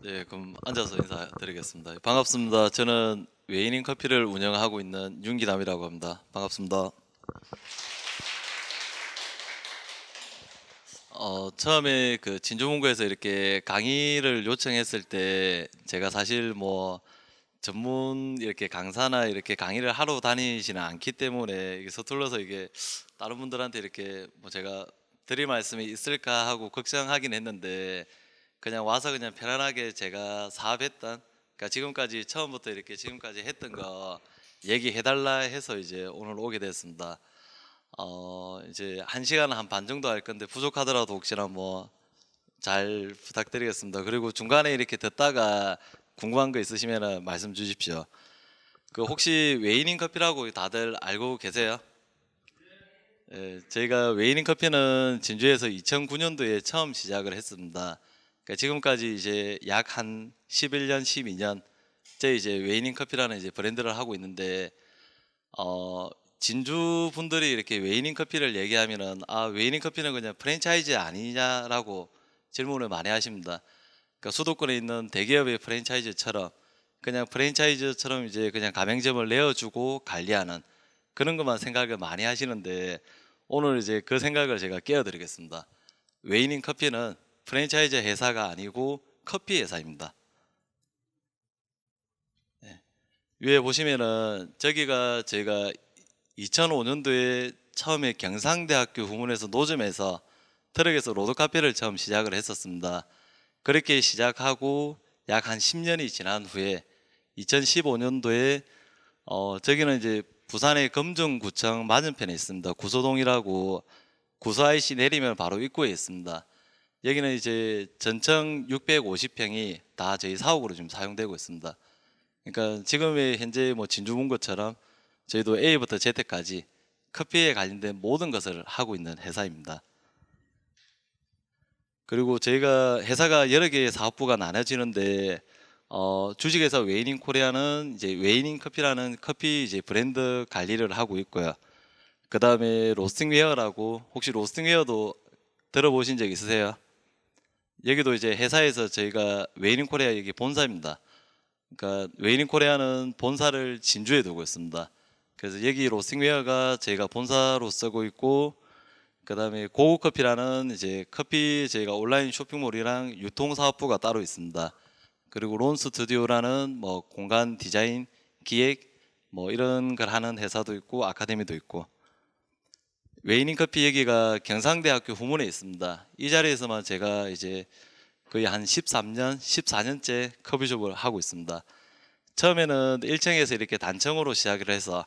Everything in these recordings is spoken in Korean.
네, 그럼 앉아서 인사드리겠습니다. 반갑습니다. 저는 웨이닝 커피를 운영하고 있는 윤기남이라고 합니다. 반갑습니다. 처음에 그 진주문고에서 이렇게 강의를 요청했을 때 제가 사실 뭐 전문 이렇게 강사나 이렇게 강의를 하러 다니지는 않기 때문에 이게 서툴러서 이게 다른 분들한테 이렇게 뭐 제가 드릴 말씀이 있을까 하고 걱정하긴 했는데 그냥 와서 그냥 편안하게 제가 사업했던, 그러니까 지금까지 처음부터 이렇게 지금까지 했던 거 얘기해 달라 해서 이제 오늘 오게 됐습니다. 이제 1시간 한 반 정도 할 건데 부족하더라도 혹시나 뭐 잘 부탁드리겠습니다. 그리고 중간에 이렇게 듣다가 궁금한 거 있으시면 말씀 주십시오. 그 혹시 웨이닝 커피라고 다들 알고 계세요? 예, 저희가 웨이닝 커피는 진주에서 2009년도에 처음 시작을 했습니다. 그러니까 지금까지 이제 약 한 11년, 12년 째 이제 웨이닝 커피라는 이제 브랜드를 하고 있는데, 진주 분들이 이렇게 웨이닝 커피를 얘기하면은 웨이닝 커피는 그냥 프랜차이즈 아니냐라고 질문을 많이 하십니다. 그러니까 수도권에 있는 대기업의 프랜차이즈처럼 그냥 프랜차이즈처럼 이제 그냥 가맹점을 내어주고 관리하는 그런 것만 생각을 많이 하시는데, 오늘 이제 그 생각을 제가 깨워드리겠습니다. 웨이닝 커피는 프랜차이즈 회사가 아니고 커피 회사입니다. 위에 보시면은 저기가 저희가 2005년도에 처음에 경상대학교 후문에서 노점에서 트럭에서 로드카페를 처음 시작을 했었습니다. 그렇게 시작하고 약 한 10년이 지난 후에 2015년도에 저기는 이제 부산의 금정구청 맞은편에 있습니다. 구소동이라고, 구서 IC 내리면 바로 입구에 있습니다. 여기는 이제 전청 650평이 다 저희 사옥으로 지금 사용되고 있습니다. 그러니까 지금의 현재 뭐 진주문고처럼 저희도 A부터 Z까지 커피에 관련된 모든 것을 하고 있는 회사입니다. 그리고 저희가 회사가 여러 개의 사업부가 나눠지는데, 주식회사 웨이닝 코리아는 이제 웨이닝 커피라는 커피 이제 브랜드 관리를 하고 있고요. 그 다음에 로스팅웨어라고, 혹시 로스팅웨어도 들어보신 적 있으세요? 여기도 이제 회사에서 저희가 웨이닝 코리아 여기 본사입니다. 그러니까 웨이닝 코리아는 본사를 진주에 두고 있습니다. 그래서 여기 로스팅웨어가 저희가 본사로 쓰고 있고, 그다음에 고급 커피라는 이제 커피 저희가 온라인 쇼핑몰이랑 유통 사업부가 따로 있습니다. 그리고 론 스튜디오라는 뭐 공간 디자인, 기획 뭐 이런 걸 하는 회사도 있고 아카데미도 있고, 웨이닝 커피 여기가 경상대학교 후문에 있습니다. 이 자리에서만 제가 이제 거의 한 13년, 14년째 커피숍을 하고 있습니다. 처음에는 1층에서 이렇게 단층으로 시작을 해서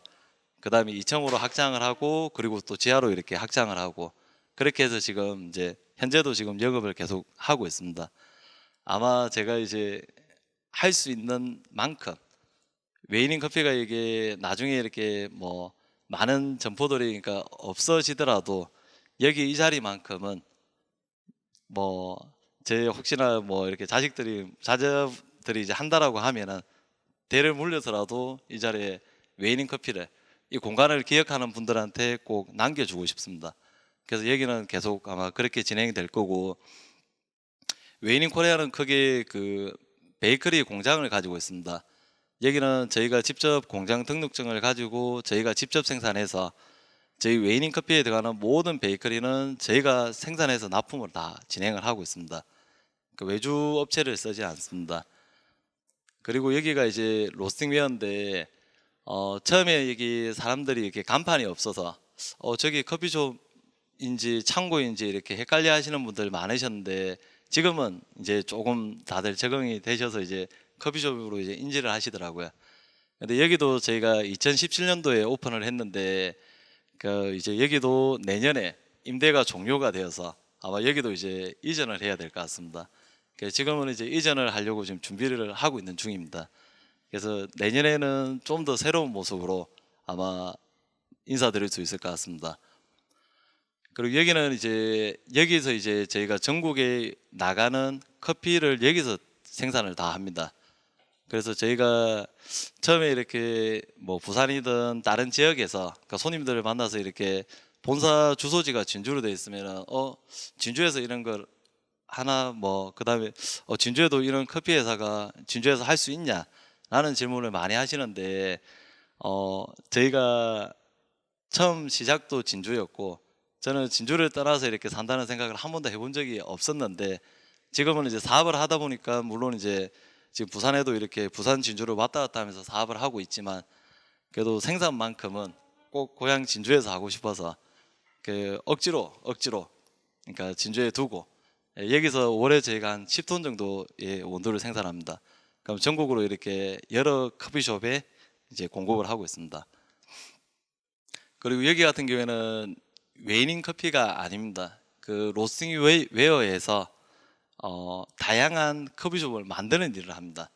그 다음에 2층으로 확장을 하고, 그리고 또 지하로 이렇게 확장을 하고, 그렇게 해서 지금 이제 현재도 지금 영업을 계속 하고 있습니다. 아마 제가 이제 할 수 있는 만큼 웨이닝 커피가 이게 나중에 이렇게 뭐 많은 점포들이 그러니까 없어지더라도 여기 이 자리만큼은 뭐 제 혹시나 뭐 이렇게 자녀들이 이제 한다라고 하면은 대를 물려서라도 이 자리에 웨이닝 커피를, 이 공간을 기억하는 분들한테 꼭 남겨주고 싶습니다. 그래서 여기는 계속 아마 그렇게 진행이 될 거고, 웨이닝 코리아는 크게 그 베이커리 공장을 가지고 있습니다. 여기는 저희가 직접 공장 등록증을 가지고 저희가 직접 생산해서 저희 웨이닝 커피에 들어가는 모든 베이커리는 저희가 생산해서 납품을 다 진행을 하고 있습니다. 그 외주 업체를 쓰지 않습니다. 그리고 여기가 이제 로스팅웨어인데, 처음에 여기 사람들이 이렇게 간판이 없어서 저기 커피숍인지 창고인지 이렇게 헷갈려 하시는 분들 많으셨는데, 지금은 이제 조금 다들 적응이 되셔서 이제 커피숍으로 이제 인지를 하시더라고요. 근데 여기도 저희가 2017년도에 오픈을 했는데, 그 이제 여기도 내년에 임대가 종료가 되어서 아마 여기도 이제 이전을 해야 될 것 같습니다. 그래서 지금은 이제 이전을 하려고 지금 준비를 하고 있는 중입니다. 그래서 내년에는 좀 더 새로운 모습으로 아마 인사드릴 수 있을 것 같습니다. 그리고 여기는 이제 여기서 이제 저희가 전국에 나가는 커피를 여기서 생산을 다 합니다. 그래서 저희가 처음에 이렇게 뭐 부산이든 다른 지역에서 그러니까 손님들을 만나서 이렇게 본사 주소지가 진주로 되어 있으면 진주에서 이런 걸 하나 뭐 그다음에 진주에도 이런 커피 회사가 진주에서 할 수 있냐? 라는 질문을 많이 하시는데 저희가 처음 시작도 진주였고 저는 진주를 떠나서 이렇게 산다는 생각을 한 번도 해본 적이 없었는데 지금은 이제 사업을 하다 보니까 물론 이제 지금 부산에도 이렇게 부산 진주를 왔다 갔다 하면서 사업을 하고 있지만 그래도 생산만큼은 꼭 고향 진주에서 하고 싶어서 그 억지로 그러니까 진주에 두고 여기서 월에 저희가 한 10톤 정도의 원두를 생산합니다. 그럼 전국으로 이렇게 여러 커피숍에 이제 공급을 하고 있습니다. 그리고 여기 같은 경우에는 웨이닝 커피가 아닙니다. 그 로스팅 웨어에서 다양한 커피숍을 만드는 일을 합니다.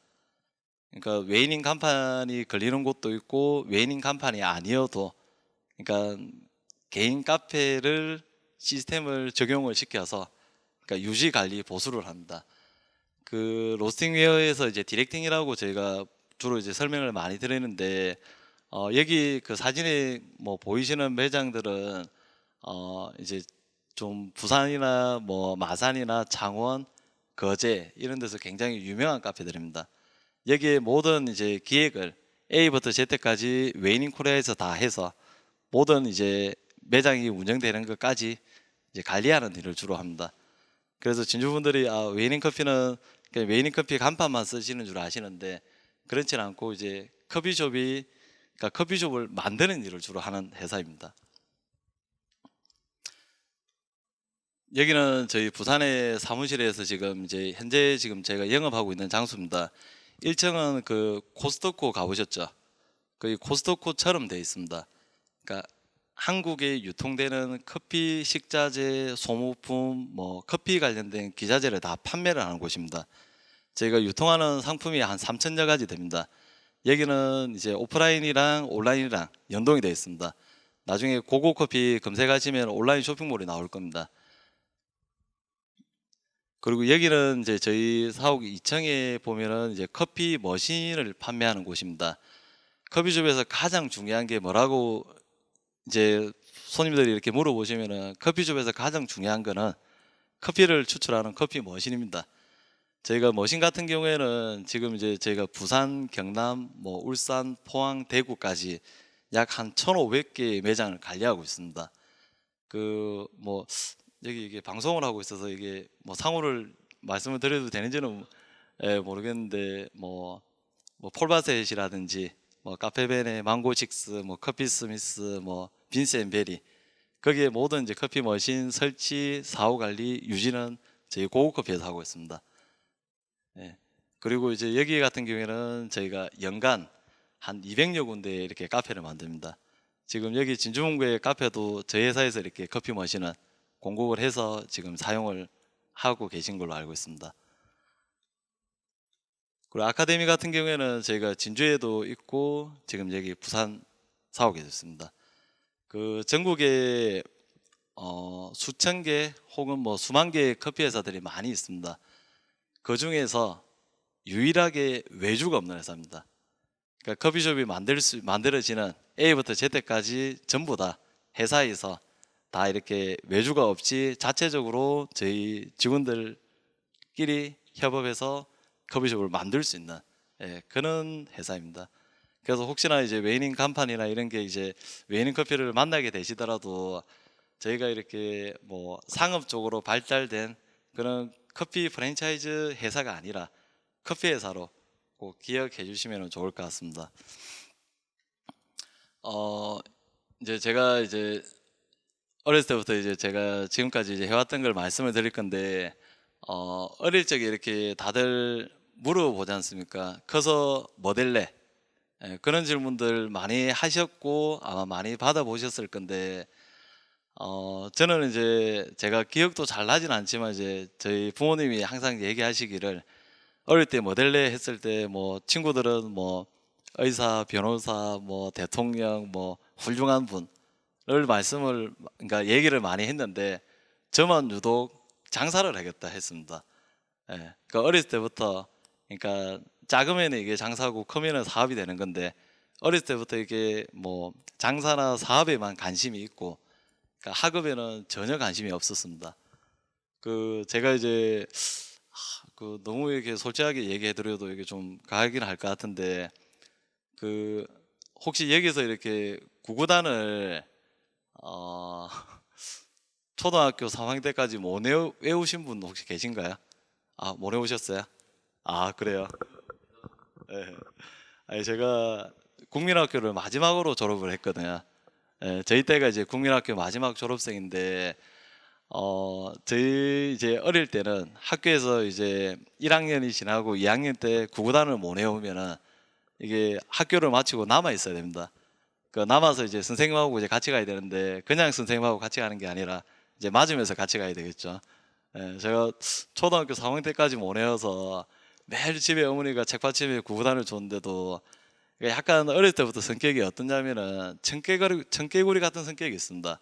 그러니까 웨이닝 간판이 걸리는 곳도 있고 웨이닝 간판이 아니어도 그러니까 개인 카페를 시스템을 적용을 시켜서 그러니까 유지 관리 보수를 합니다. 그 로스팅 웨어에서 이제 디렉팅이라고 저희가 주로 이제 설명을 많이 드리는데 여기 그 사진에 뭐 보이시는 매장들은 이제 좀 부산이나 뭐 마산이나 창원, 거제 이런 데서 굉장히 유명한 카페들입니다. 여기에 모든 이제 기획을 A부터 Z까지 웨이닝 코리아에서 다 해서 모든 이제 매장이 운영되는 것까지 이제 관리하는 일을 주로 합니다. 그래서 진주분들이 웨이닝 커피는 그냥 웨이닝 커피 간판만 쓰시는 줄 아시는데 그렇지는 않고 이제 커피숍이 그러니까 커피숍을 만드는 일을 주로 하는 회사입니다. 여기는 저희 부산의 사무실에서 지금 이제 현재 지금 제가 영업하고 있는 장소입니다. 1층은 그 코스트코 가보셨죠? 거의 코스트코처럼 되어 있습니다. 그러니까 한국에 유통되는 커피, 식자재, 소모품, 뭐 커피 관련된 기자재를 다 판매를 하는 곳입니다. 저희가 유통하는 상품이 한 3천여 가지 됩니다. 여기는 이제 오프라인이랑 온라인이랑 연동이 되어 있습니다. 나중에 고고 커피 검색하시면 온라인 쇼핑몰이 나올 겁니다. 그리고 여기는 이제 저희 사옥 2층에 보면은 이제 커피 머신을 판매하는 곳입니다. 커피숍에서 가장 중요한 게 뭐라고 이제 손님들이 이렇게 물어보시면은 커피숍에서 가장 중요한 거는 커피를 추출하는 커피 머신입니다. 저희가 머신 같은 경우에는 지금 이제 저희가 부산, 경남, 뭐 울산, 포항, 대구까지 약 한 1,500개 매장을 관리하고 있습니다. 그 뭐 여기 이게 방송을 하고 있어서 이게 뭐 상호를 말씀을 드려도 되는지는 모르겠는데 뭐 폴바셋이라든지 뭐 카페베네, 망고식스, 뭐 커피 스미스, 뭐 빈센베리 거기에 모든 이제 커피 머신 설치, 사후 관리, 유지는 저희 고급 커피에서 하고 있습니다. 예. 그리고 이제 여기 같은 경우에는 저희가 연간 한 200여 군데 이렇게 카페를 만듭니다. 지금 여기 진주문구의 카페도 저희 회사에서 이렇게 커피 머신을 공급을 해서 지금 사용을 하고 계신 걸로 알고 있습니다. 그리고 아카데미 같은 경우에는 저희가 진주에도 있고 지금 여기 부산 사옥에 있습니다. 그 전국에 수천 개 혹은 뭐 수만 개의 커피 회사들이 많이 있습니다. 그 중에서 유일하게 외주가 없는 회사입니다. 그러니까 커피숍이 만들어지는 A부터 Z까지 전부 다 회사에서 다 이렇게 외주가 없이 자체적으로 저희 직원들끼리 협업해서 커피숍을 만들 수 있는 그런 회사입니다. 그래서 혹시나 이제 웨이닝 간판이나 이런 게 이제 웨이닝 커피를 만나게 되시더라도 저희가 이렇게 뭐 상업적으로 발달된 그런 커피 프랜차이즈 회사가 아니라 커피 회사로 꼭 기억해 주시면 좋을 것 같습니다. 이제 제가 이제 어렸을 때부터 이제 제가 지금까지 이제 해왔던 걸 말씀을 드릴 건데 어릴 적에 이렇게 다들 물어보지 않습니까? 커서 뭐 될래? 그런 질문들 많이 하셨고 아마 많이 받아보셨을 건데 저는 이제 제가 기억도 잘 나진 않지만 이제 저희 부모님이 항상 얘기하시기를 어릴 때 뭐 될래 했을 때 뭐 친구들은 뭐 의사, 변호사, 뭐 대통령, 뭐 훌륭한 분을 말씀을 그러니까 얘기를 많이 했는데 저만 유독 장사를 하겠다 했습니다. 그러니까 어렸을 때부터 그러니까 작으면 이게 장사고 크면 사업이 되는 건데 어렸을 때부터 이게 뭐 장사나 사업에만 관심이 있고 그러니까 학업에는 전혀 관심이 없었습니다. 제가 이제 너무 이렇게 솔직하게 얘기해 드려도 이게 좀 가하긴 할 것 같은데 그 혹시 여기서 이렇게 구구단을 어 초등학교 3학년 때까지 못 외우신 분 혹시 계신가요? 아, 못 외우셨어요? 아, 그래요? 예. 아니, 제가 국민학교를 마지막으로 졸업을 했거든요. 예, 저희 때가 이제 국민학교 마지막 졸업생인데, 저희 이제 어릴 때는 학교에서 이제 1학년이 지나고 2학년 때 구구단을 못 외우면은 이게 학교를 마치고 남아 있어야 됩니다. 남아서 이제 선생님하고 이제 같이 가야 되는데 그냥 선생님하고 같이 가는 게 아니라 이제 맞으면서 같이 가야 되겠죠. 예, 제가 초등학교 4학년 때까지 못 외워서 매일 집에 어머니가 책받침에 구구단을 줬는데도 약간 어릴 때부터 성격이 어떠냐면은 청개구리 같은 성격이 있습니다.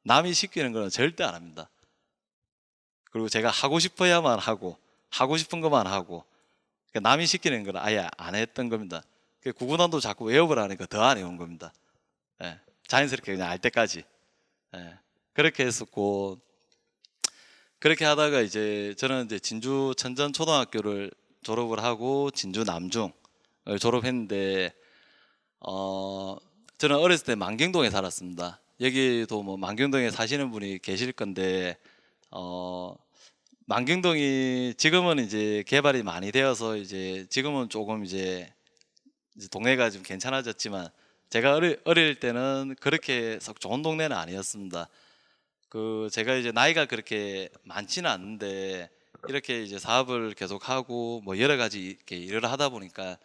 남이 시키는 거는 절대 안 합니다. 그리고 제가 하고 싶어야만 하고 하고 싶은 것만 하고 남이 시키는 걸 아예 안 했던 겁니다. 구구단도 자꾸 외워보라니까 더 안 외운 겁니다. 예, 자연스럽게 그냥 알 때까지. 예, 그렇게 했었고 그렇게 하다가 이제 저는 이제 진주 천전 초등학교를 졸업을 하고 진주 남중을 졸업했는데 어 저는 어렸을 때 만경동에 살았습니다. 여기도 뭐 만경동에 사시는 분이 계실 건데 어 만경동이 지금은 이제 개발이 많이 되어서 이제 지금은 조금 이제 동네가 좀 괜찮아졌지만 제가 어릴 때는 그렇게 썩 좋은 동네는 아니었습니다. 제가 이제 나이가 그렇게 많지는 않는데 이렇게 이제 사업을 계속하고 뭐 여러 가지 이렇게 일을 하다 보니까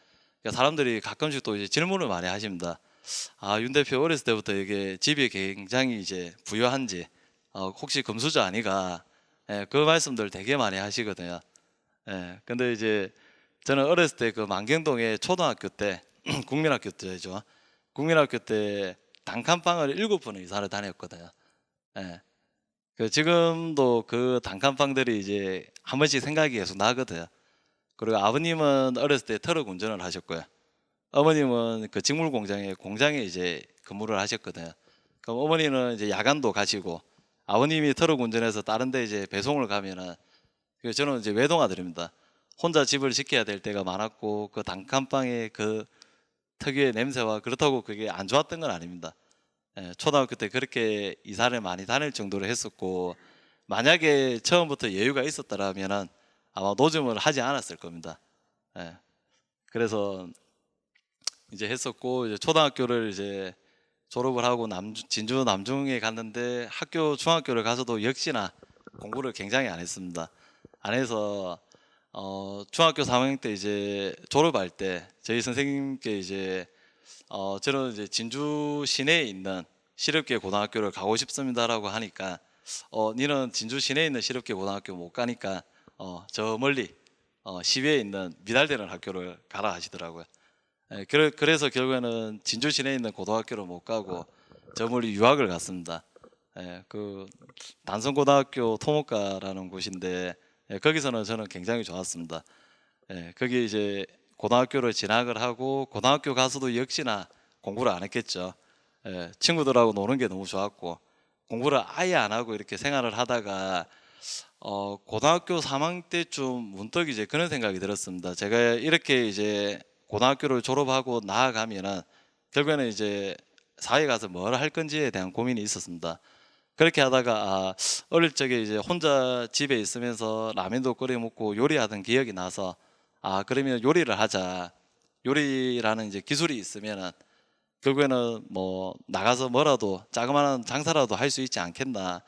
사람들이 가끔씩 또 이제 질문을 많이 하십니다. 아, 윤 대표 어렸을 때부터 이게 집이 굉장히 이제 부유한지 혹시 금수저 아니가? 예, 그 말씀들 되게 많이 하시거든요. 예, 근데 이제 저는 어렸을 때 그 만경동에 초등학교 때 국민학교 때죠. 국민학교 때 단칸방을 7번을 이사를 다녔거든요. 예. 지금도 그 단칸방들이 이제 한 번씩 생각이 계속 나거든요. 그리고 아버님은 어렸을 때 트럭 운전을 하셨고요. 어머님은 그 직물 공장에 이제 근무를 하셨거든요. 그럼 어머니는 이제 야간도 가시고 아버님이 트럭 운전해서 다른 데 이제 배송을 가면은 저는 이제 외동아들입니다. 혼자 집을 지켜야 될 때가 많았고 그 단칸방의 그 특유의 냄새와 그렇다고 그게 안 좋았던 건 아닙니다. 예, 초등학교 때 그렇게 이사를 많이 다닐 정도로 했었고 만약에 처음부터 여유가 있었더라면은 아마 노점을 하지 않았을 겁니다. 예, 그래서 이제 했었고 이제 초등학교를 이제 졸업을 하고 진주 남중에 갔는데 중학교를 가서도 역시나 공부를 굉장히 안 했습니다. 안 해서 중학교 3학년 때 이제 졸업할 때 저희 선생님께 이제 저는 이제 진주 시내에 있는 시립계 고등학교를 가고 싶습니다라고 하니까 니는 진주 시내에 있는 시립계 고등학교 못 가니까 저 멀리 시외에 있는 미달되는 학교를 가라 하시더라고요. 예, 그래서 결국에는 진주 시내에 있는 고등학교를 못 가고 저 멀리 유학을 갔습니다. 예, 단성고등학교 토목과라는 곳인데 거기서는 저는 굉장히 좋았습니다. 예, 거기 이제 고등학교를 진학을 하고 고등학교 가서도 역시나 공부를 안 했겠죠. 예, 친구들하고 노는 게 너무 좋았고 공부를 아예 안 하고 이렇게 생활을 하다가 고등학교 3학년 때쯤 문득 이제 그런 생각이 들었습니다. 제가 이렇게 이제 고등학교를 졸업하고 나아가면은 결국에는 이제 사회에 가서 뭘 할 건지에 대한 고민이 있었습니다. 그렇게 하다가 어릴 적에 이제 혼자 집에 있으면서 라면도 끓여 먹고 요리하던 기억이 나서 그러면 요리를 하자. 요리라는 이제 기술이 있으면은 결국에는 뭐 나가서 뭐라도 자그마한 장사라도 할 수 있지 않겠나.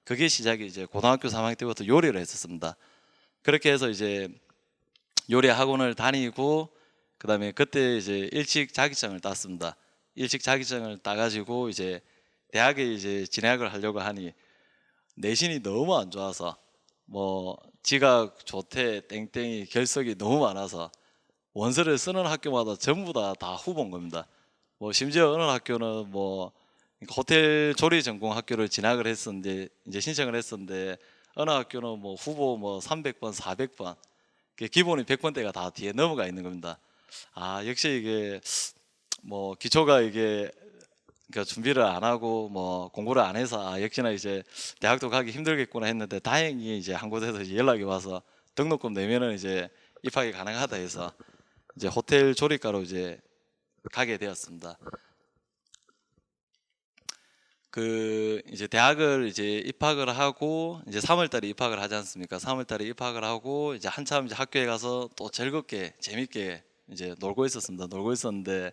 그게 시작이 이제 고등학교 3학년 때부터 요리를 했었습니다. 그렇게 해서 이제 요리 학원을 다니고 그다음에 그때 이제 일찍 자격증을 땄습니다. 일찍 자격증을 따가지고 이제 대학에 이제 진학을 하려고 하니 내신이 너무 안 좋아서 뭐 지각 조퇴 땡땡이 결석이 너무 많아서 원서를 쓰는 학교마다 전부 다 후보인 겁니다. 뭐 심지어 어느 학교는 뭐 호텔 조리 전공 학교를 진학을 했었는데 이제 신청을 했었는데 어느 학교는 뭐 후보 뭐 300번, 400번 기본이 100번대가 다 뒤에 넘어가 있는 겁니다. 역시 이게 뭐 기초가 이게 그러니까 준비를 안 하고 뭐 공부를 안 해서 아, 역시나 이제 대학도 가기 힘들겠구나 했는데 다행히 이제 한 곳에서 이제 연락이 와서 등록금 내면은 이제 입학이 가능하다 해서 이제 호텔 조리과로 이제 가게 되었습니다. 그 이제 대학을 이제 입학을 하고 이제 3월 달에 입학을 하지 않습니까? 3월 달에 입학을 하고 이제 한참 이제 학교에 가서 또 즐겁게 재밌게 이제 놀고 있었습니다. 놀고 있었는데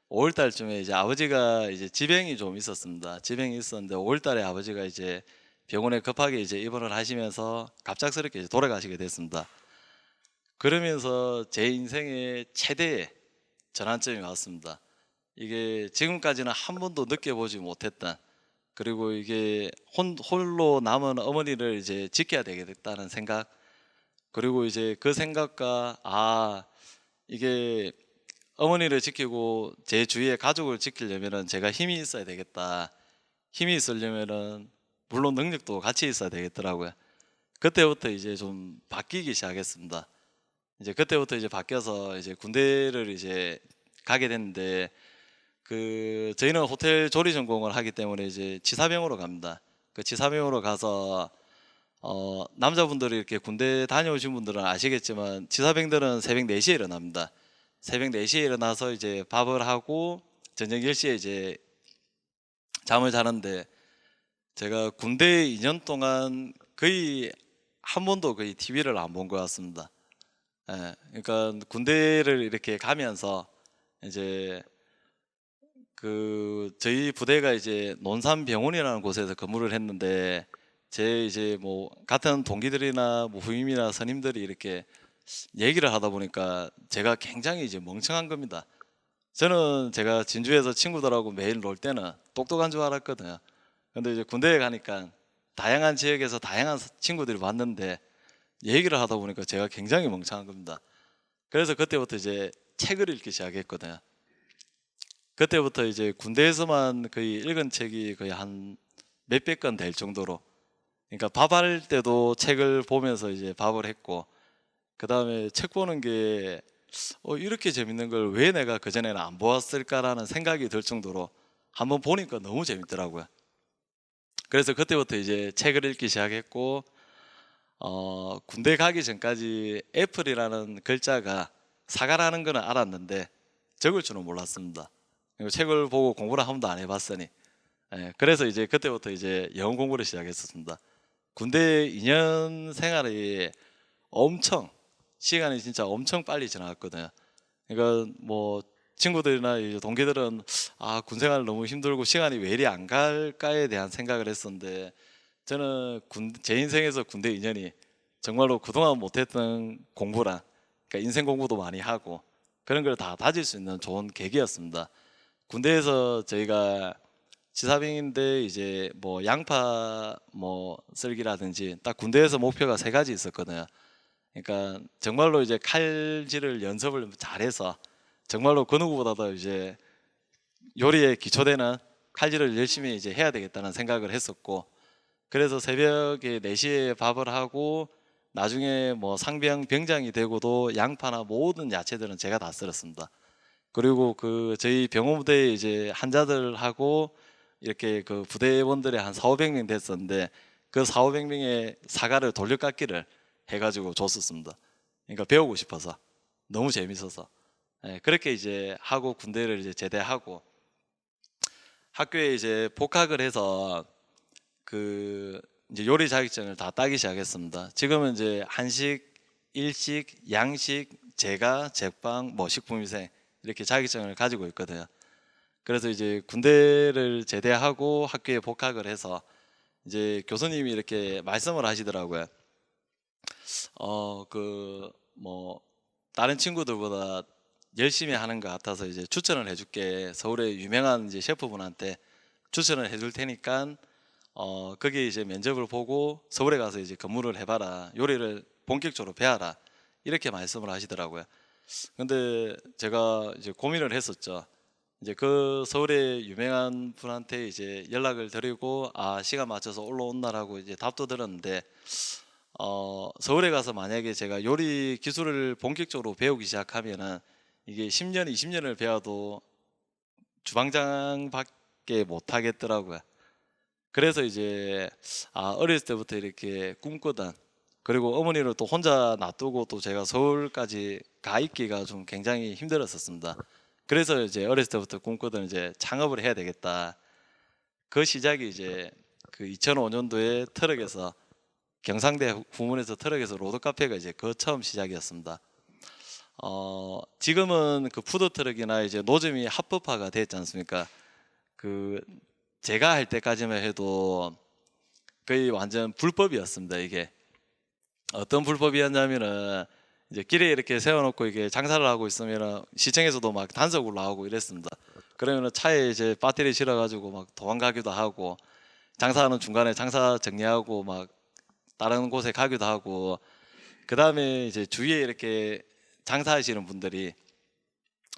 5월 달쯤에 이제 아버지가 이제 지병이 좀 있었습니다. 지병이 있었는데 5월 달에 아버지가 이제 병원에 급하게 이제 입원을 하시면서 갑작스럽게 이제 돌아가시게 됐습니다. 그러면서 제 인생의 최대의 전환점이 왔습니다. 이게 지금까지는 한 번도 느껴보지 못했던, 그리고 이게 홀로 남은 어머니를 이제 지켜야 되겠다는 생각, 그리고 이제 그 생각과 아, 이게 어머니를 지키고 제 주위의 가족을 지키려면은 제가 힘이 있어야 되겠다. 힘이 있으려면은 물론 능력도 같이 있어야 되겠더라고요. 그때부터 이제 좀 바뀌기 시작했습니다. 이제 그때부터 이제 바뀌어서 이제 군대를 이제 가게 됐는데, 그 저희는 호텔 조리 전공을 하기 때문에 이제 지사병으로 갑니다. 그 지사병으로 가서 남자분들이 이렇게 군대 다녀오신 분들은 아시겠지만 지사병들은 새벽 4시에 일어납니다. 새벽 4시에 일어나서 이제 밥을 하고 저녁 10시에 이제 잠을 자는데, 제가 군대 2년 동안 거의 한 번도 거의 TV를 안 본 것 같습니다. 예, 그러니까 군대를 이렇게 가면서 이제 그 저희 부대가 이제 논산병원이라는 곳에서 근무를 했는데, 제 이제 뭐 같은 동기들이나 뭐 후임이나 선임들이 이렇게 얘기를 하다 보니까 제가 굉장히 이제 멍청한 겁니다. 저는 제가 진주에서 친구들하고 매일 놀 때는 똑똑한 줄 알았거든요. 근데 이제 군대에 가니까 다양한 지역에서 다양한 친구들이 왔는데 얘기를 하다 보니까 제가 굉장히 멍청한 겁니다. 그래서 그때부터 이제 책을 읽기 시작했거든요. 그때부터 이제 군대에서만 거의 읽은 책이 거의 한 몇백 권 될 정도로, 그러니까 밥할 때도 책을 보면서 이제 밥을 했고, 그 다음에 책 보는 게 이렇게 재밌는 걸 왜 내가 그전에는 안 보았을까라는 생각이 들 정도로 한번 보니까 너무 재밌더라고요. 그래서 그때부터 이제 책을 읽기 시작했고, 군대 가기 전까지 애플이라는 글자가 사과라는 거는 알았는데 적을 줄은 몰랐습니다. 그리고 책을 보고 공부를 한 번도 안 해봤으니, 예, 그래서 이제 그때부터 이제 영어 공부를 시작했었습니다. 군대 2년 생활이 엄청 시간이 진짜 엄청 빨리 지나갔거든요. 그러니까 뭐 친구들이나 이제 동기들은 아, 군 생활 너무 힘들고 시간이 왜 이리 안 갈까에 대한 생각을 했었는데, 저는 제 인생에서 군대 2년이 정말로 그동안 못했던 공부랑, 그러니까 인생 공부도 많이 하고 그런 걸 다 다질 수 있는 좋은 계기였습니다. 군대에서 저희가 지사병인데 이제 뭐 양파 뭐 썰기라든지 딱 군대에서 목표가 3가지 있었거든요. 그러니까 정말로 이제 칼질을 연습을 잘해서 정말로 그 누구보다도 이제 요리에 기초되는 칼질을 열심히 이제 해야 되겠다는 생각을 했었고, 그래서 새벽에 4시에 밥을 하고 나중에 뭐 상병 병장이 되고도 양파나 모든 야채들은 제가 다 썰었습니다. 그리고 그 저희 병원 부대에 이제 환자들하고 이렇게 그 부대원들이 한 4, 500명 됐었는데 그 4, 500명의 사과를 돌려깎기를 해가지고 줬었습니다. 그러니까 배우고 싶어서, 너무 재밌어서. 예, 그렇게 이제 하고 군대를 이제 제대하고 학교에 이제 복학을 해서 그 이제 요리 자격증을 다 따기 시작했습니다. 지금은 이제 한식, 일식, 양식, 제과, 제빵, 뭐 식품위생 이렇게 자격증을 가지고 있거든요. 그래서 이제 군대를 제대하고 학교에 복학을 해서 이제 교수님이 이렇게 말씀을 하시더라고요. 그 뭐 다른 친구들보다 열심히 하는 것 같아서 이제 추천을 해줄게. 서울의 유명한 이제 셰프분한테 추천을 해줄 테니까 거기 이제 면접을 보고 서울에 가서 이제 근무를 해봐라. 요리를 본격적으로 배워라. 이렇게 말씀을 하시더라고요. 근데 제가 이제 고민을 했었죠. 이제 그 서울의 유명한 분한테 이제 연락을 드리고 아, 시간 맞춰서 올라온다라고 이제 답도 들었는데, 서울에 가서 만약에 제가 요리 기술을 본격적으로 배우기 시작하면은 이게 10년, 20년을 배워도 주방장밖에 밖에 못 하겠더라고요. 그래서 이제 어렸을 때부터 이렇게 꿈꾸던, 그리고 어머니를 또 혼자 놔두고 또 제가 서울까지 가 있기가 좀 굉장히 힘들었었습니다. 그래서 이제 어렸을 때부터 꿈꾸던 이제 창업을 해야 되겠다. 그 시작이 이제 그 2005년도에 트럭에서, 경상대 후문에서 트럭에서 로드 카페가 이제 그 처음 시작이었습니다. 지금은 그 푸드 트럭이나 이제 노점이 합법화가 됐지 않습니까? 그 제가 할 때까지만 해도 거의 완전 불법이었습니다. 이게 어떤 불법이었냐면은 이제 길에 이렇게 세워놓고 이게 장사를 하고 있으면은 시청에서도 막 단속을 나오고 이랬습니다. 그러면은 차에 이제 배터리 실어가지고 막 도망가기도 하고, 장사하는 중간에 장사 정리하고 막 다른 곳에 가기도 하고, 그 다음에 이제 주위에 이렇게 장사하시는 분들이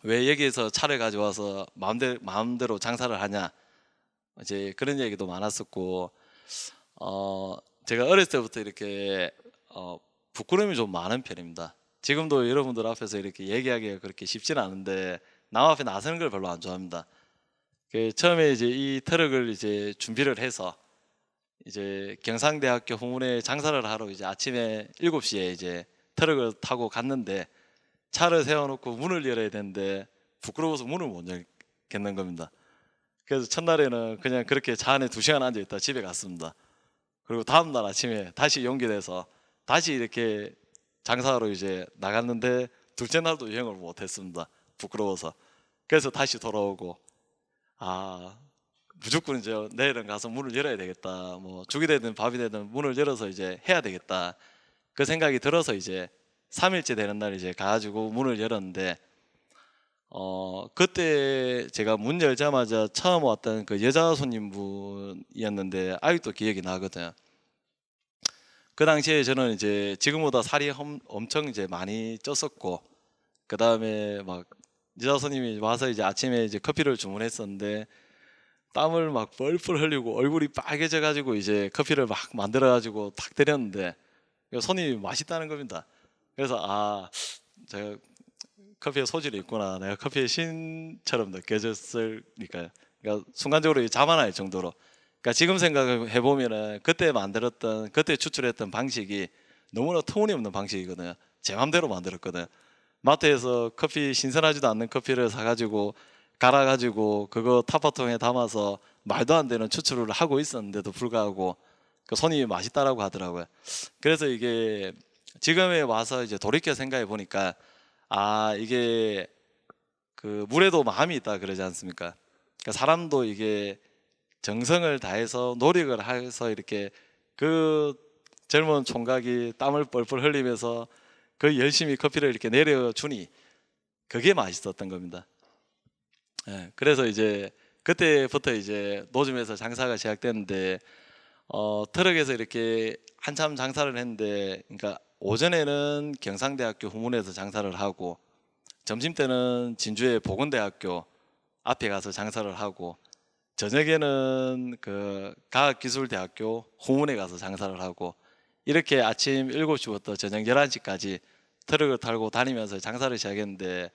왜 여기에서 차를 가져와서 마음대로 장사를 하냐, 이제 그런 얘기도 많았었고, 제가 어렸을 때부터 이렇게 부끄러움이 좀 많은 편입니다. 지금도 여러분들 앞에서 이렇게 얘기하기가 그렇게 쉽지는 않은데 남 앞에 나서는 걸 별로 안 좋아합니다. 처음에 이제 이 트럭을 이제 준비를 해서 이제 경상대학교 후문에 장사를 하러 이제 아침에 7시에 이제 트럭을 타고 갔는데, 차를 세워놓고 문을 열어야 되는데 부끄러워서 문을 못 열겠는 겁니다. 그래서 첫날에는 그냥 그렇게 차 안에 2시간 앉아 있다 집에 갔습니다. 그리고 다음날 아침에 다시 용기 내서 다시 이렇게 장사하러 이제 나갔는데, 둘째 날도 여행을 못 했습니다. 부끄러워서. 그래서 다시 돌아오고, 무조건 이제 내일은 가서 문을 열어야 되겠다. 뭐 죽이 되든 밥이 되든 문을 열어서 이제 해야 되겠다. 그 생각이 들어서 이제 3일째 되는 날 이제 가가지고 문을 열었는데, 그때 제가 문 열자마자 처음 왔던 그 여자 손님분이었는데 아직도 기억이 나거든요. 그 당시에 저는 이제 지금보다 살이 엄청 이제 많이 쪘었고, 그 다음에 막 여자 손님이 와서 이제 아침에 이제 커피를 주문했었는데 땀을 막 뻘뻘 흘리고 얼굴이 빨개져 가지고 이제 커피를 막 만들어 가지고 탁 드렸는데 손님이 맛있다는 겁니다. 그래서 제가 커피에 소질이 있구나, 내가 커피의 신처럼 느껴졌으니까요. 그러니까 순간적으로 자만할 정도로. 그러니까 지금 생각해 보면은 그때 추출했던 방식이 너무나 터무니없는 방식이거든요. 제 맘대로 만들었거든요. 마트에서 커피, 신선하지도 않는 커피를 사가지고 갈아가지고 그거 타파통에 담아서 말도 안 되는 추출을 하고 있었는데도 불구하고 그 손님이 맛있다라고 하더라고요. 그래서 이게 지금에 와서 이제 돌이켜 생각해 보니까 이게 그 물에도 마음이 있다 그러지 않습니까? 그러니까 사람도 이게 정성을 다해서 노력을 해서 이렇게 그 젊은 총각이 땀을 뻘뻘 흘리면서 그 열심히 커피를 이렇게 내려주니 그게 맛있었던 겁니다. 그래서 이제 그때부터 이제 노점에서 장사가 시작됐는데, 트럭에서 이렇게 한참 장사를 했는데, 그러니까 오전에는 경상대학교 후문에서 장사를 하고, 점심 때는 진주의 보건대학교 앞에 가서 장사를 하고, 저녁에는 그 과학기술대학교 후문에 가서 장사를 하고, 이렇게 아침 7시부터 저녁 11시까지 트럭을 타고 다니면서 장사를 시작했는데,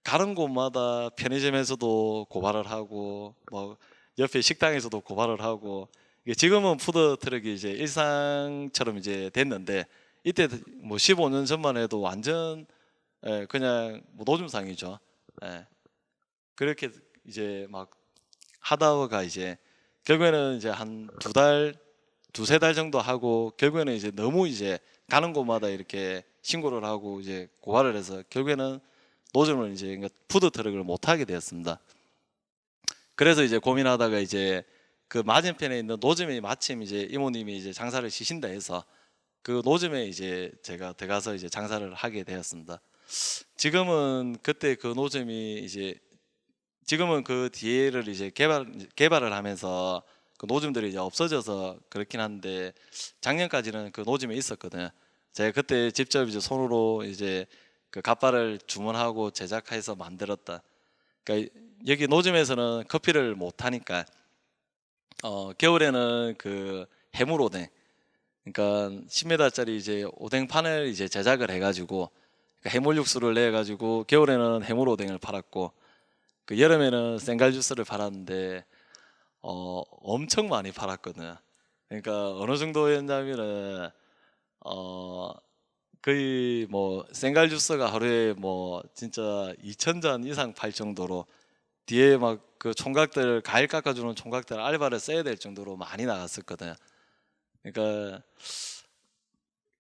가는 곳마다 편의점에서도 고발을 하고 뭐 옆에 식당에서도 고발을 하고, 이게 지금은 푸드 트럭이 이제 일상처럼 이제 됐는데, 이때 뭐 15년 전만 해도 완전 그냥 뭐 노점상이죠. 그렇게 이제 막 하다가 이제 결국에는 이제 한 2달, 2~3달 정도 하고, 결국에는 이제 너무 이제 가는 곳마다 이렇게 신고를 하고 이제 고발을 해서 결국에는 노점을 이제 그러니까 푸드 트럭을 못 하게 되었습니다. 그래서 이제 고민하다가 이제 그 맞은편에 있는 노점에 마침 이제 이모님이 이제 장사를 시신다 해서 그 노점에 이제 제가 들어가서 이제 장사를 하게 되었습니다. 지금은 그때 그 노점이 이제 지금은 그 뒤에를 이제 개발을 하면서 그 노점들이 이제 없어져서 그렇긴 한데, 작년까지는 그 노점에 있었거든요. 제가 그때 직접 이제 손으로 이제 그 갓바를 주문하고 제작해서 만들었다. 그러니까 여기 노점에서는 커피를 못 하니까 겨울에는 그 해물 오뎅, 그러니까 10m짜리 이제 오뎅판을 이제 제작을 해가지고 해물 육수를 내가지고 겨울에는 해물 오뎅을 팔았고, 그 여름에는 생갈 주스를 팔았는데, 엄청 많이 팔았거든요. 그러니까 어느 정도였냐면은 어, 거의 뭐 생갈 주스가 하루에 뭐 진짜 2,000잔 이상 팔 정도로 뒤에 막 그 총각들 과일 깎아주는 총각들 알바를 써야 될 정도로 많이 나갔었거든요. 그러니까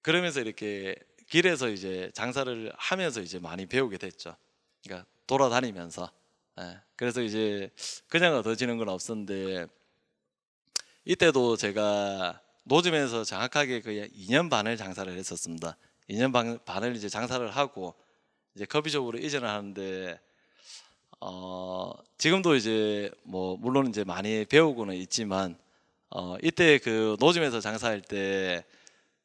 그러면서 이렇게 길에서 이제 장사를 하면서 이제 많이 배우게 됐죠. 그러니까 돌아다니면서. 예, 그래서 이제 그냥 얻어지는 건 없었는데 이때도 제가 노점에서 정확하게 그 2년 반을 장사를 했었습니다. 2년 반을 이제 장사를 하고 이제 커피숍으로 이전을 하는데 지금도 이제 뭐 물론 이제 많이 배우고는 있지만 이때 그 노점에서 장사할 때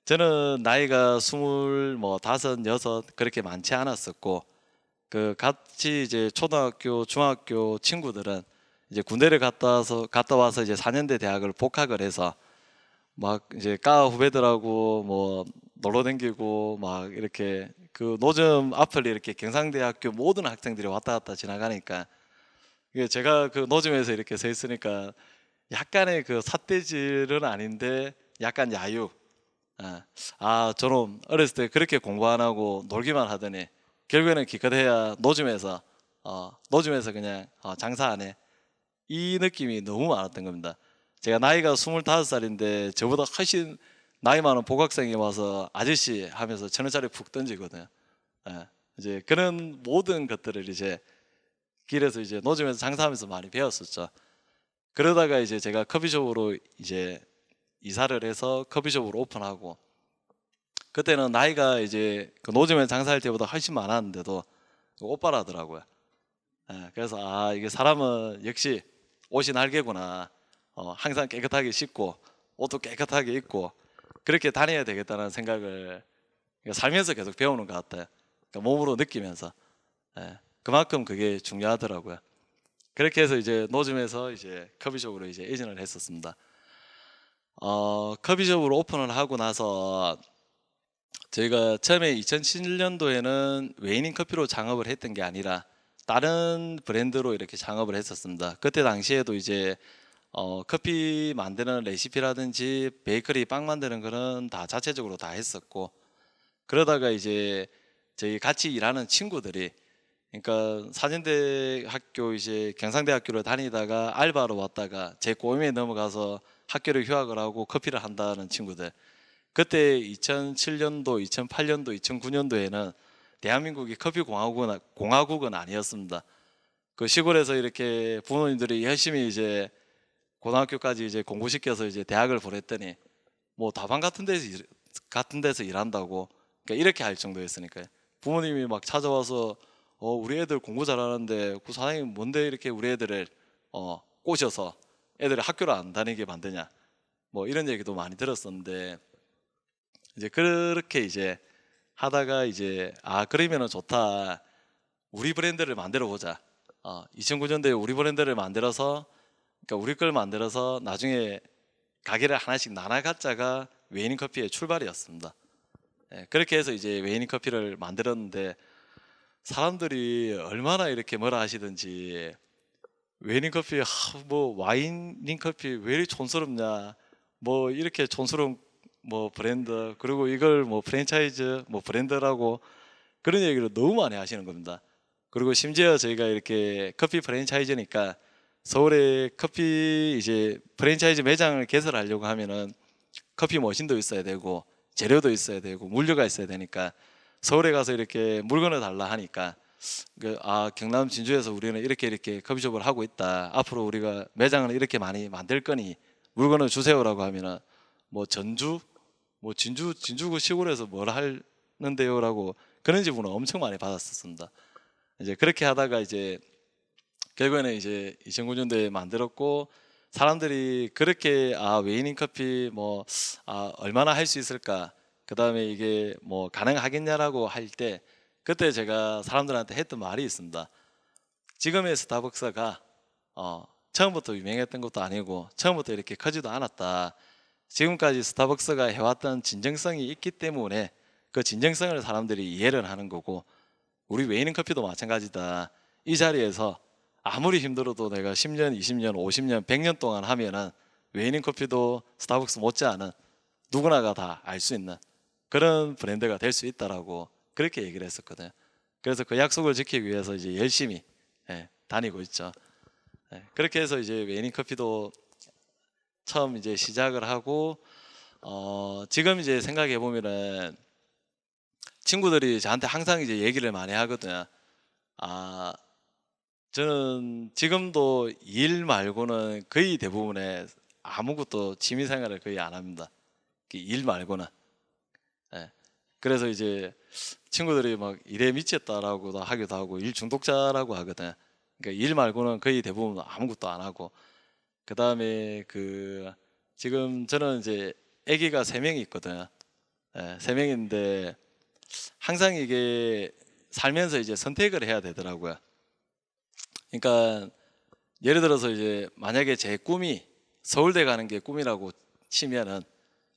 저는 나이가 스물 뭐 다섯 여섯 그렇게 많지 않았었고 그 같이 이제 초등학교 중학교 친구들은 이제 군대를 갔다 와서 이제 4년대 대학을 복학을 해서 막 이제 과 후배들하고 뭐 놀러 다니고 막 이렇게 그 노점 앞을 이렇게 경상대학교 모든 학생들이 왔다 갔다 지나가니까 이게 제가 그 노점에서 이렇게 서 있으니까 약간의 그 삿대질은 아닌데 약간 야유. 저놈 어렸을 때 그렇게 공부 안 하고 놀기만 하더니 결국에는 기껏해야 노점에서 그냥 장사 안 해. 이 느낌이 너무 많았던 겁니다. 제가 나이가 25살인데 저보다 훨씬 나이 많은 복학생이 와서 아저씨 하면서 1,000원짜리 푹 던지거든요. 예, 이제 그런 모든 것들을 이제 길에서 이제 노점에서 장사하면서 많이 배웠었죠. 그러다가 이제 제가 커피숍으로 이제 이사를 해서 커피숍으로 오픈하고 그때는 나이가 이제 그 노점에서 장사할 때보다 훨씬 많았는데도 오빠라더라고요. 예, 그래서 이게 사람은 역시 옷이 날개구나. 항상 깨끗하게 씻고 옷도 깨끗하게 입고 그렇게 다녀야 되겠다는 생각을 살면서 계속 배우는 것 같아요. 그러니까 몸으로 느끼면서. 예, 그만큼 그게 중요하더라고요. 그렇게 해서 이제 노점에서 이제 커피숍으로 이제 이전을 했었습니다. 커피숍으로 오픈을 하고 나서 저희가 처음에 2007년도에는 웨이닝 커피로 창업을 했던 게 아니라 다른 브랜드로 이렇게 창업을 했었습니다. 그때 당시에도 이제 커피 만드는 레시피라든지 베이커리 빵 만드는 거는 다 자체적으로 다 했었고 그러다가 이제 저희 같이 일하는 친구들이 그러니까 사진대 학교 이제 경상대학교를 다니다가 알바로 왔다가 제 꼬임에 넘어가서 학교를 휴학을 하고 커피를 한다는 친구들 그때 2007년도, 2008년도, 2009년도에는 대한민국이 커피 공화국은 아니었습니다. 그 시골에서 이렇게 부모님들이 열심히 이제 고등학교까지 이제 공부시켜서 이제 대학을 보냈더니 뭐 다방 같은 데서 일한다고 그러니까 이렇게 할 정도였으니까요. 부모님이 막 찾아와서 우리 애들 공부 잘하는데 그 사장님 뭔데 이렇게 우리 애들을 꼬셔서 애들이 학교를 안 다니게 만드냐 뭐 이런 얘기도 많이 들었었는데 이제 그렇게 이제 하다가 이제 그러면은 좋다 우리 브랜드를 만들어 보자 2009년도에 우리 브랜드를 만들어서 그러니까 우리 걸 만들어서 나중에 가게를 하나씩 나눠 갖자가 웨이닝 커피의 출발이었습니다. 예, 그렇게 해서 이제 웨이닝 커피를 만들었는데 사람들이 얼마나 이렇게 뭐라 하시든지 웨이닝 커피 뭐 와인닝 커피 왜 이렇게 촌스럽냐 뭐 이렇게 촌스러운 뭐 브랜드 그리고 이걸 뭐 프랜차이즈 뭐 브랜드라고 그런 얘기를 너무 많이 하시는 겁니다. 그리고 심지어 저희가 이렇게 커피 프랜차이즈니까 서울에 커피 이제 프랜차이즈 매장을 개설하려고 하면은 커피 머신도 있어야 되고 재료도 있어야 되고 물류가 있어야 되니까 서울에 가서 이렇게 물건을 달라 하니까 경남 진주에서 우리는 이렇게 커피숍을 하고 있다. 앞으로 우리가 매장을 이렇게 많이 만들 거니 물건을 주세요라고 하면은 뭐 전주 뭐 진주 그 시골에서 뭘 하는데요라고 그런 질문을 엄청 많이 받았었습니다. 이제 그렇게 하다가 이제 결국에는 이제 2009년도에 만들었고 사람들이 그렇게 웨이닝 커피 뭐 얼마나 할 수 있을까 그 다음에 이게 뭐 가능하겠냐라고 할 때 그때 제가 사람들한테 했던 말이 있습니다. 지금의 스타벅스가 처음부터 유명했던 것도 아니고 처음부터 이렇게 커지도 않았다. 지금까지 스타벅스가 해왔던 진정성이 있기 때문에 그 진정성을 사람들이 이해를 하는 거고 우리 웨이닝 커피도 마찬가지다. 이 자리에서 아무리 힘들어도 내가 10년, 20년, 50년, 100년 동안 하면은 웨이닝 커피도 스타벅스 못지않은 누구나가 다 알 수 있는 그런 브랜드가 될 수 있다라고 그렇게 얘기를 했었거든요. 그래서 그 약속을 지키기 위해서 이제 열심히 다니고 있죠. 그렇게 해서 이제 웨이닝 커피도 처음 이제 시작을 하고 지금 이제 생각해 보면은 친구들이 저한테 항상 이제 얘기를 많이 하거든요. 아, 저는 지금도 일 말고는 거의 대부분의 아무것도 취미 생활을 거의 안 합니다. 일 말고는. 예. 그래서 이제 친구들이 막 일에 미쳤다라고도 하기도 하고 일 중독자라고 하거든요. 그러니까 일 말고는 거의 대부분 아무것도 안 하고 그 다음에 지금 저는 이제 아기가 세 명이 있거든요. 세 명인데 항상 이게 살면서 이제 선택을 해야 되더라고요. 그러니까 예를 들어서 이제 만약에 제 꿈이 서울대 가는 게 꿈이라고 치면은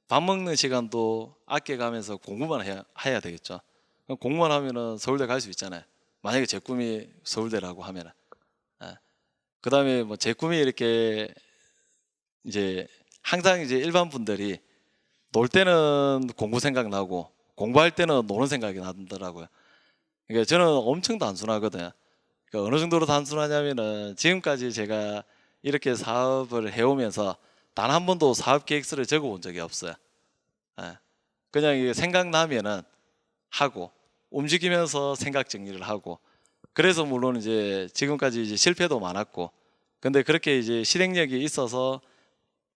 밥 먹는 시간도 아껴가면서 공부만 해야 되겠죠. 그럼 공부만 하면은 서울대 갈 수 있잖아요. 만약에 제 꿈이 서울대라고 하면은. 그 다음에 뭐 제 꿈이 이렇게 이제 항상 이제 일반 분들이 놀 때는 공부 생각나고 공부할 때는 노는 생각이 나더라고요. 그러니까 저는 엄청 단순하거든요. 그러니까 어느 정도로 단순하냐면은 지금까지 제가 이렇게 사업을 해오면서 단 한 번도 사업 계획서를 적어본 적이 없어요. 그냥 이게 생각나면은 하고 움직이면서 생각 정리를 하고 그래서 물론 이제 지금까지 이제 실패도 많았고 근데 그렇게 이제 실행력이 있어서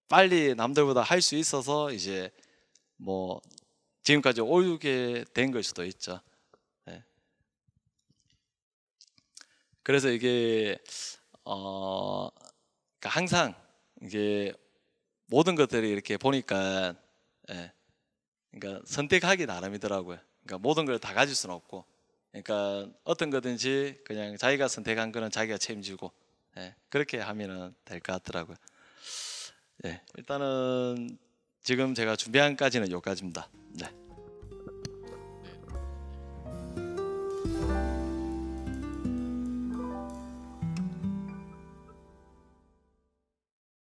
빨리 남들보다 할 수 있어서 이제 뭐 지금까지 오게 된 걸 수도 있죠. 예. 그래서 이게 그러니까 항상 이게 모든 것들이 이렇게 보니까 그러니까 선택하기 나름이더라고요. 그러니까 모든 걸 다 가질 수는 없고, 그러니까 어떤 거든지 그냥 자기가 선택한 거는 자기가 책임지고, 그렇게 하면은 될 것 같더라고요. 일단은 지금 제가 준비한 까지는 여기까지입니다. 네.